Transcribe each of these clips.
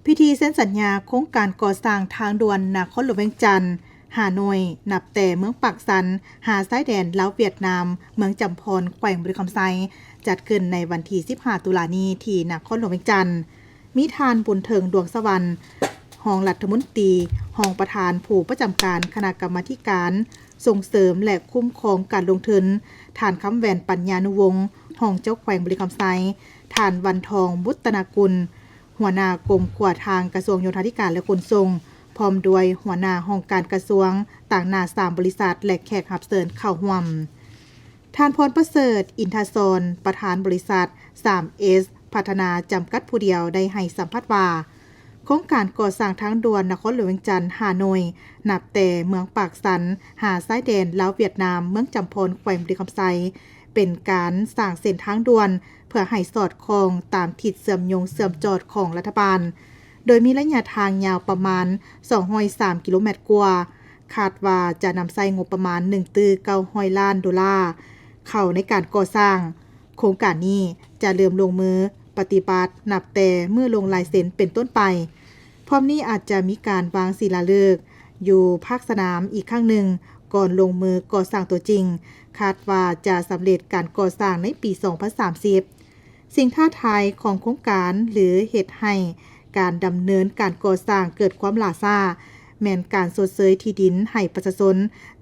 พิธีเซ็นสัญญาโครงการก่อสร้างทางด่วนนครหลวงเวียงจันทน์ฮานอยนับแต่เมืองปากสันหาซ้ายแดนลาวเวียดนามเมืองจำพรแขวงบริคำไซจัดขึ้นในวันที่15ตุลานี้ที่นครหลวงเวียงจันทน์มีทานบุญเถิงดวงสวรรค์รองรัฐมนตรีรองประธานผู้ประจำการคณะกรรมาการส่งเสริมและคุ้มครองการลงทุนฐานคำแหวนปัญญานุวงศ์รองเจ้าแขวงบริคำไซฐานวันทองบุตนากุลหัวหน้ากรมขวาทางกระทรวงโยธาธิการและขนส่งพร้อมด้วยหัวหน้าห้องการกระทรวงต่างหน้า3บริษัทและแขกรับเชิญเข้าร่วมท่านพรประเสริฐอินทศรประธานบริษัท 3S พัฒนาจำกัดผู้เดียวได้ให้สัมภาษณ์ว่าโครงการก่อสร้างทางด่วนนครหลวงเวียงจันทน์ฮานอยนับแต่เมืองปากสันหาซ้ายแดนลาวเวียดนามเมืองจำพรแขวงบริคำไซเป็นการสร้างเส้นทางด่วนเพื่อให้สอดคล้องตามทิศเสื่อมโยงเสื่อมจอดของรัฐบาลโดยมีระยะทางยาวประมาณ203กิโลเมตรกว่าคาดว่าจะนำใช้งบประมาณ1.900 ล้านดอลลาร์เข้าในการก่อสร้างโครงการนี้จะเริ่มลงมือปฏิบัตินับแต่เมื่อลงลายเซ็นเป็นต้นไปพร้อมนี้อาจจะมีการวางศิลาฤกษ์อยู่ภาคสนามอีกครั้งหนึ่งก่อนลงมือก่อสร้างตัวจริงคาดว่าจะสำเร็จการก่อสร้างในปี2030สิ่งท้าทายของโครงการหรือเหตุให้การดำเนินการก่อสร้างเกิดความล่าช้าแม้นการชดเชยที่ดินให้ประชาชน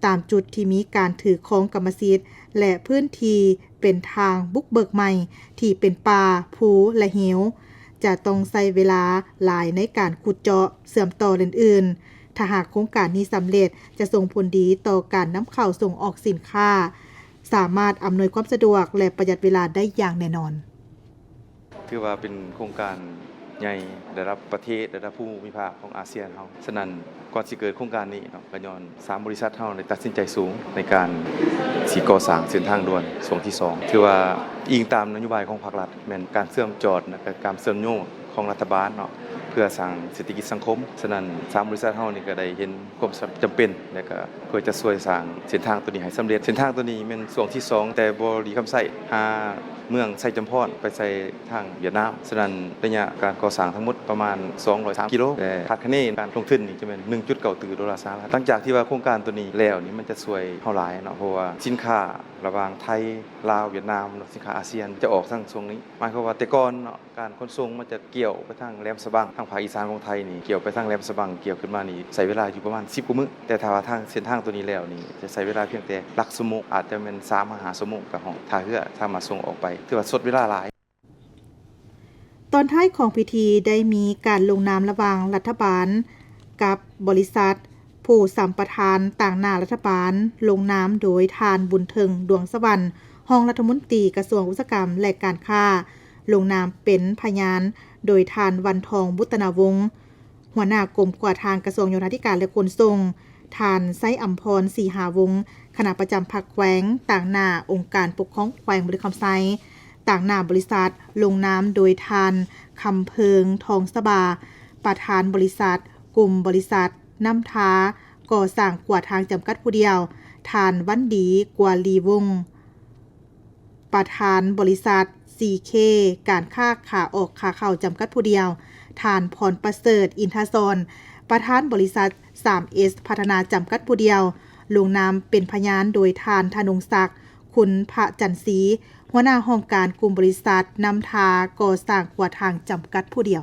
ตามจุดที่มีการถือครองกรรมสิทธิ์และพื้นที่เป็นทางบุกเบิกใหม่ที่เป็นป่าภูและเหวจะต้องใช้เวลาหลายในการขุดเจาะเชื่อมต่ออื่นๆถ้าหากโครงการนี้สำเร็จจะส่งผลดีต่อการนำเข้าส่งออกสินค้าสามารถอำนวยความสะดวกและประหยัดเวลาได้อย่างแน่นอนถือว่าเป็นโครงการใหญ่ระดับประเทศระดับภูมิภาคของอาเซียนเฮาฉะนั้นก่อนสิเกิดโครงการนี้เนาะก็ย้อน3บริษัทเฮาได้ตัดสินใจสูงในการสิก่อสร้างเส้นทางด่วนช่วงที่2ถือว่าอิงตามนโยบายของภาครัฐแม่นการเชื่อมจอดและก็การเชื่อมโยงของรัฐบาลเนาะเพื่อสร้างเศรษฐกิจสังคมฉะนั้น3บริษัทเฮานี่ก็ได้เห็นความจำเป็นและก็เพื่อจะช่วยสร้างเส้นทางตัวนี้ให้สำเร็จเส้นทางตัวนี้แม่นช่วงที่2แต่บ่ดีคำไส้เมืองไซจำพรไปใส่ทางเวียดนามฉะนั้นระยะการก่อสร้างทั้งหมดประมาณ203กิโลแต่คาดคะเนการลงทุนนี่จะเป็น 1.9 ดอลลาร์สหรัฐหลังจากที่ว่าโครงการตัวนี้แล้วนี่มันจะช่วยเฮาหลายเนาะเพราะว่าสินค้าระหว่างไทยลาวเวียดนามสินค้าอาเซียนจะออกทางช่วงนี้หมายความว่าแต่ก่อนเนาะการขนส่งมันจะเกี่ยวไปทางแหลมฉบังทางภาคอีสานของไทยนี่เกี่ยวไปทางแหลมฉบังเกี่ยวขึ้นมานี่ใช้เวลาอยู่ประมาณ10กว่ามื้อแต่ถ้าว่าทางเส้นทางตัวนี้แล้วนี่จะใช้เวลาเพียงแต่หลักชั่วโมงอาจจะเป็น3-5ชั่วโมงกับของท่าเรือถ้ามาส่งออกไปถือว่าสดเวลาหลายตอนท้ายของพิธีได้มีการลงนามระหว่างรัฐบาลกับบริษัทผู้สัมปทานต่างหน้ารัฐบาลลงนามโดยทานบุญเถิงดวงสวรรค์รองรัฐมนตรีกระทรวงอุตสาหกรรมและการค้าลงนามเป็นพยานโดยทานวันทองบุตนาวงศ์หัวหน้ากรมกวาดทางกระทรวงโยธาธิการและขนส่งทานไซอัมพรศรีหาวงศ์คณะประจำพรรคแขวงต่างหน้าองค์การปกครองแขวงบริคำไซต่างหน้าบริษัทลงนามโดยทานคำเพิงทองสบาประธานบริษัทกลุ่มบริษัทน้ำท้าก่อสร้างกวาดทางจำกัดผู้เดียวทานวันดีกวาลีวงศ์ประธานบริษัท CK การค้าขาออกขาเข้าจำกัดผู้เดียวทานพรประเสริฐอินทศรประธานบริษัท 3S พัฒนาจำกัดผู้เดียวลงนามเป็นพยานโดยทานธนงศักดิ์คุณพระจันทร์ศรีหัวหน้าห้องการกลุ่มบริษัทนำทาก่อสร้างกวาดทางจำกัดผู้เดียว